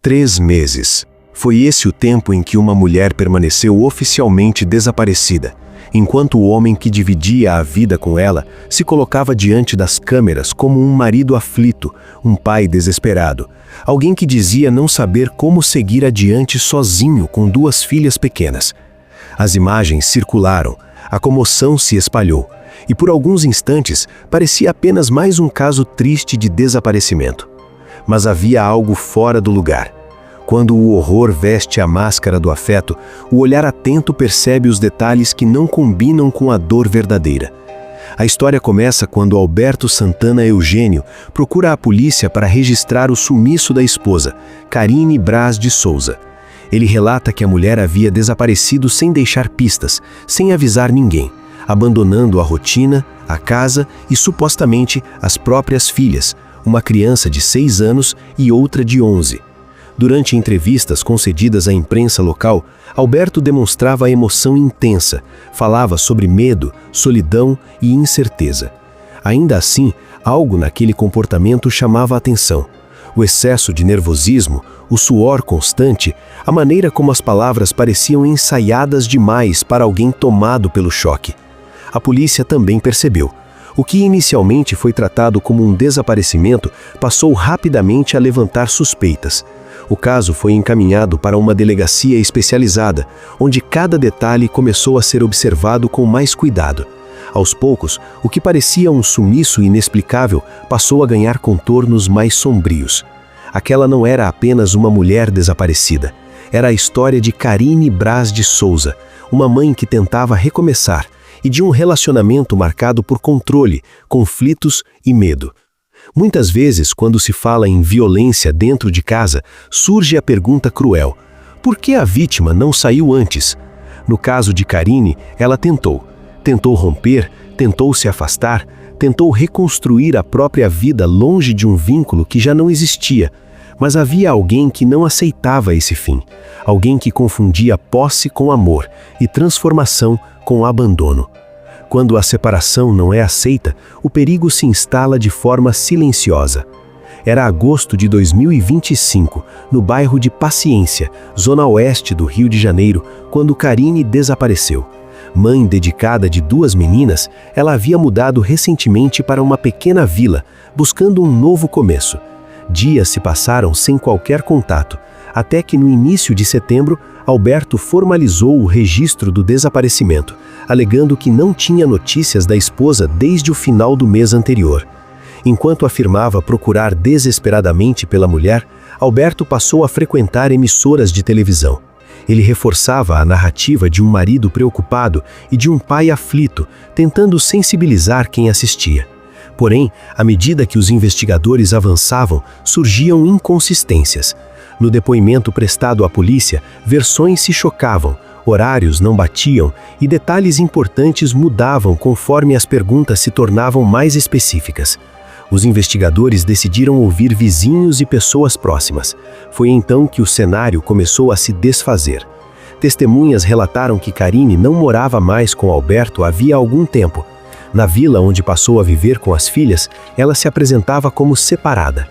3 meses. Foi esse o tempo em que uma mulher permaneceu oficialmente desaparecida, enquanto o homem que dividia a vida com ela se colocava diante das câmeras como um marido aflito, um pai desesperado, alguém que dizia não saber como seguir adiante sozinho com 2 filhas pequenas. As imagens circularam, a comoção se espalhou, e por alguns instantes parecia apenas mais um caso triste de desaparecimento. Mas havia algo fora do lugar. Quando o horror veste a máscara do afeto, o olhar atento percebe os detalhes que não combinam com a dor verdadeira. A história começa quando Alberto Santana Eugênio procura a polícia para registrar o sumiço da esposa, Carine Braz de Souza. Ele relata que a mulher havia desaparecido sem deixar pistas, sem avisar ninguém, abandonando a rotina, a casa e supostamente as próprias filhas, uma criança de 6 anos e outra de 11. Durante entrevistas concedidas à imprensa local, Alberto demonstrava emoção intensa, falava sobre medo, solidão e incerteza. Ainda assim, algo naquele comportamento chamava a atenção. O excesso de nervosismo, o suor constante, a maneira como as palavras pareciam ensaiadas demais para alguém tomado pelo choque. A polícia também percebeu. O que inicialmente foi tratado como um desaparecimento passou rapidamente a levantar suspeitas. O caso foi encaminhado para uma delegacia especializada, onde cada detalhe começou a ser observado com mais cuidado. Aos poucos, o que parecia um sumiço inexplicável passou a ganhar contornos mais sombrios. Aquela não era apenas uma mulher desaparecida. Era a história de Carine Braz de Souza, uma mãe que tentava recomeçar, e de um relacionamento marcado por controle, conflitos e medo. Muitas vezes, quando se fala em violência dentro de casa, surge a pergunta cruel: por que a vítima não saiu antes? No caso de Carine, ela tentou romper, tentou se afastar, tentou reconstruir a própria vida longe de um vínculo que já não existia. Mas havia alguém que não aceitava esse fim, alguém que confundia posse com amor e transformação com abandono. Quando a separação não é aceita, o perigo se instala de forma silenciosa. Era agosto de 2025, no bairro de Paciência, zona oeste do Rio de Janeiro, quando Carine desapareceu. Mãe dedicada de 2 meninas, ela havia mudado recentemente para uma pequena vila, buscando um novo começo. Dias se passaram sem qualquer contato, até que no início de setembro, Alberto formalizou o registro do desaparecimento, alegando que não tinha notícias da esposa desde o final do mês anterior. Enquanto afirmava procurar desesperadamente pela mulher, Alberto passou a frequentar emissoras de televisão. Ele reforçava a narrativa de um marido preocupado e de um pai aflito, tentando sensibilizar quem assistia. Porém, à medida que os investigadores avançavam, surgiam inconsistências. No depoimento prestado à polícia, versões se chocavam, horários não batiam e detalhes importantes mudavam conforme as perguntas se tornavam mais específicas. Os investigadores decidiram ouvir vizinhos e pessoas próximas. Foi então que o cenário começou a se desfazer. Testemunhas relataram que Carine não morava mais com Alberto havia algum tempo. Na vila onde passou a viver com as filhas, ela se apresentava como separada.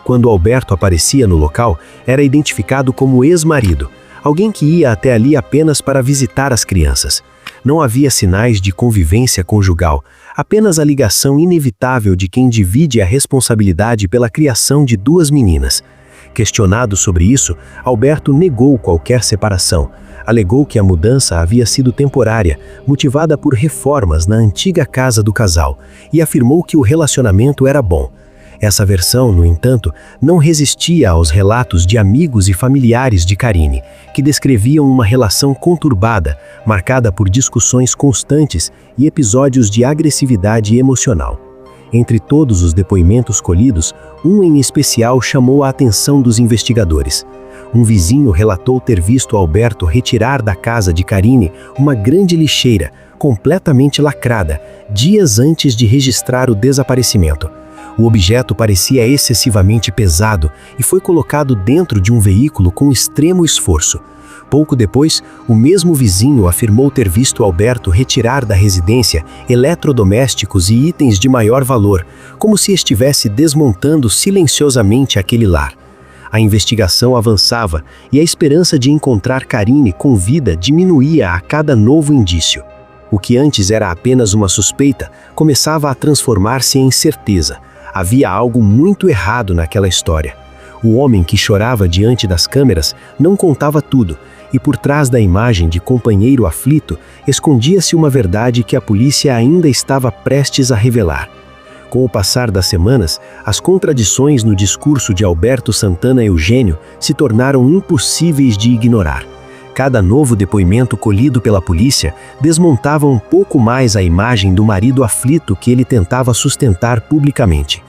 Quando Alberto aparecia no local, era identificado como ex-marido, alguém que ia até ali apenas para visitar as crianças. Não havia sinais de convivência conjugal, apenas a ligação inevitável de quem divide a responsabilidade pela criação de 2 meninas. Questionado sobre isso, Alberto negou qualquer separação. Alegou que a mudança havia sido temporária, motivada por reformas na antiga casa do casal, e afirmou que o relacionamento era bom. Essa versão, no entanto, não resistia aos relatos de amigos e familiares de Carine, que descreviam uma relação conturbada, marcada por discussões constantes e episódios de agressividade emocional. Entre todos os depoimentos colhidos, um em especial chamou a atenção dos investigadores. Um vizinho relatou ter visto Alberto retirar da casa de Carine uma grande lixeira, completamente lacrada, dias antes de registrar o desaparecimento. O objeto parecia excessivamente pesado e foi colocado dentro de um veículo com extremo esforço. Pouco depois, o mesmo vizinho afirmou ter visto Alberto retirar da residência eletrodomésticos e itens de maior valor, como se estivesse desmontando silenciosamente aquele lar. A investigação avançava e a esperança de encontrar Karine com vida diminuía a cada novo indício. O que antes era apenas uma suspeita começava a transformar-se em certeza. Havia algo muito errado naquela história. O homem que chorava diante das câmeras não contava tudo, e por trás da imagem de companheiro aflito escondia-se uma verdade que a polícia ainda estava prestes a revelar. Com o passar das semanas, as contradições no discurso de Alberto Santana Eugênio se tornaram impossíveis de ignorar. Cada novo depoimento colhido pela polícia desmontava um pouco mais a imagem do marido aflito que ele tentava sustentar publicamente.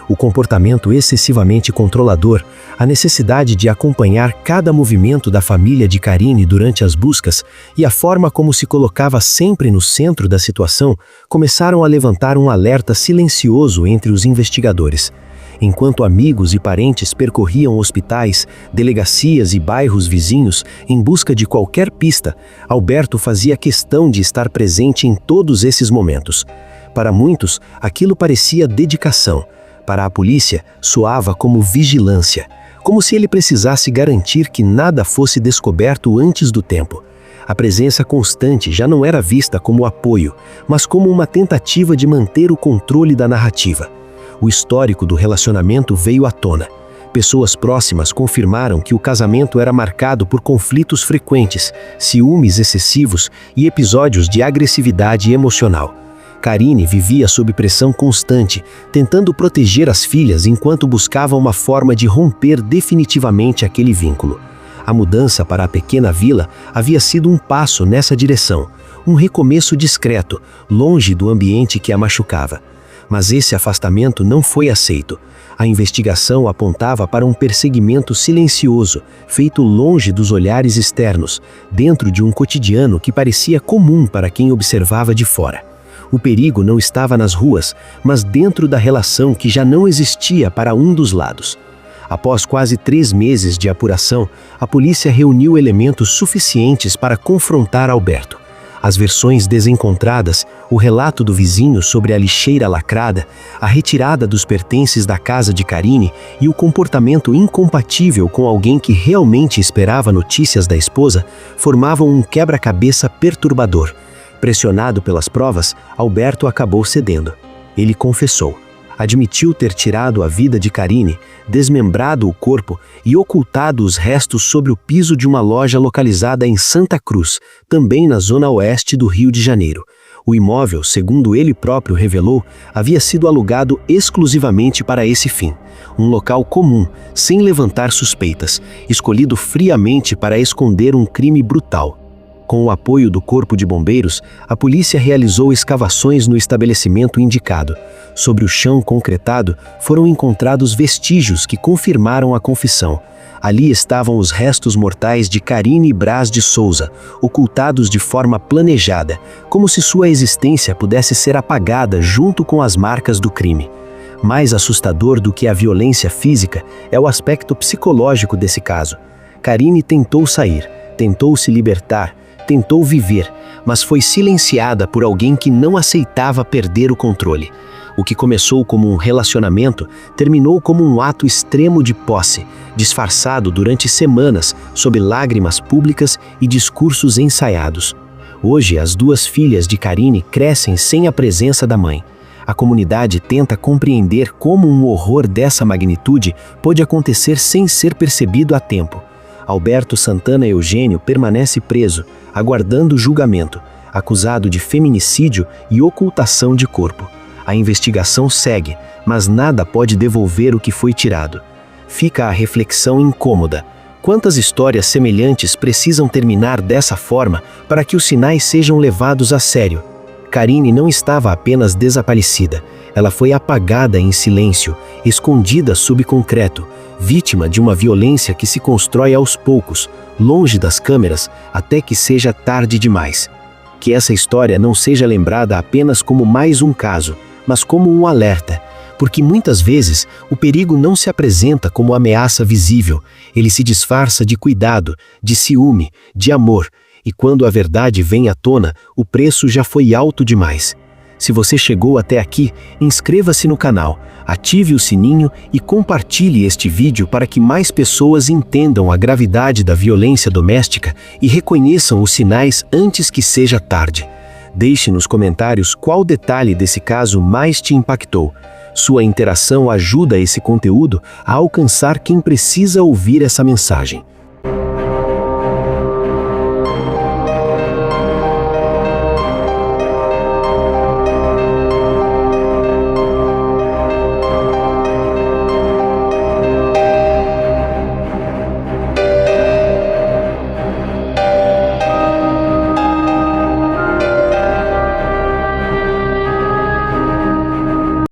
O comportamento excessivamente controlador, a necessidade de acompanhar cada movimento da família de Karine durante as buscas e a forma como se colocava sempre no centro da situação começaram a levantar um alerta silencioso entre os investigadores. Enquanto amigos e parentes percorriam hospitais, delegacias e bairros vizinhos em busca de qualquer pista, Alberto fazia questão de estar presente em todos esses momentos. Para muitos, aquilo parecia dedicação. Para a polícia, soava como vigilância, como se ele precisasse garantir que nada fosse descoberto antes do tempo. A presença constante já não era vista como apoio, mas como uma tentativa de manter o controle da narrativa. O histórico do relacionamento veio à tona. Pessoas próximas confirmaram que o casamento era marcado por conflitos frequentes, ciúmes excessivos e episódios de agressividade emocional. Karine vivia sob pressão constante, tentando proteger as filhas enquanto buscava uma forma de romper definitivamente aquele vínculo. A mudança para a pequena vila havia sido um passo nessa direção, um recomeço discreto, longe do ambiente que a machucava. Mas esse afastamento não foi aceito. A investigação apontava para um perseguimento silencioso, feito longe dos olhares externos, dentro de um cotidiano que parecia comum para quem observava de fora. O perigo não estava nas ruas, mas dentro da relação que já não existia para um dos lados. Após quase 3 meses de apuração, a polícia reuniu elementos suficientes para confrontar Alberto. As versões desencontradas, o relato do vizinho sobre a lixeira lacrada, a retirada dos pertences da casa de Karine e o comportamento incompatível com alguém que realmente esperava notícias da esposa, formavam um quebra-cabeça perturbador. Pressionado pelas provas, Alberto acabou cedendo. Ele confessou. Admitiu ter tirado a vida de Karine, desmembrado o corpo e ocultado os restos sobre o piso de uma loja localizada em Santa Cruz, também na zona oeste do Rio de Janeiro. O imóvel, segundo ele próprio revelou, havia sido alugado exclusivamente para esse fim. Um local comum, sem levantar suspeitas, escolhido friamente para esconder um crime brutal. Com o apoio do Corpo de Bombeiros, a polícia realizou escavações no estabelecimento indicado. Sobre o chão concretado, foram encontrados vestígios que confirmaram a confissão. Ali estavam os restos mortais de Karine Braz de Souza, ocultados de forma planejada, como se sua existência pudesse ser apagada junto com as marcas do crime. Mais assustador do que a violência física é o aspecto psicológico desse caso. Karine tentou sair, tentou se libertar, tentou viver, mas foi silenciada por alguém que não aceitava perder o controle. O que começou como um relacionamento terminou como um ato extremo de posse, disfarçado durante semanas sob lágrimas públicas e discursos ensaiados. Hoje, as 2 filhas de Karine crescem sem a presença da mãe. A comunidade tenta compreender como um horror dessa magnitude pôde acontecer sem ser percebido a tempo. Alberto Santana Eugênio permanece preso, aguardando julgamento, acusado de feminicídio e ocultação de corpo. A investigação segue, mas nada pode devolver o que foi tirado. Fica a reflexão incômoda. Quantas histórias semelhantes precisam terminar dessa forma para que os sinais sejam levados a sério? Karine não estava apenas desaparecida, ela foi apagada em silêncio, escondida sob concreto, vítima de uma violência que se constrói aos poucos, longe das câmeras, até que seja tarde demais. Que essa história não seja lembrada apenas como mais um caso, mas como um alerta, porque muitas vezes o perigo não se apresenta como ameaça visível, ele se disfarça de cuidado, de ciúme, de amor, e quando a verdade vem à tona, o preço já foi alto demais. Se você chegou até aqui, inscreva-se no canal, ative o sininho e compartilhe este vídeo para que mais pessoas entendam a gravidade da violência doméstica e reconheçam os sinais antes que seja tarde. Deixe nos comentários qual detalhe desse caso mais te impactou. Sua interação ajuda esse conteúdo a alcançar quem precisa ouvir essa mensagem.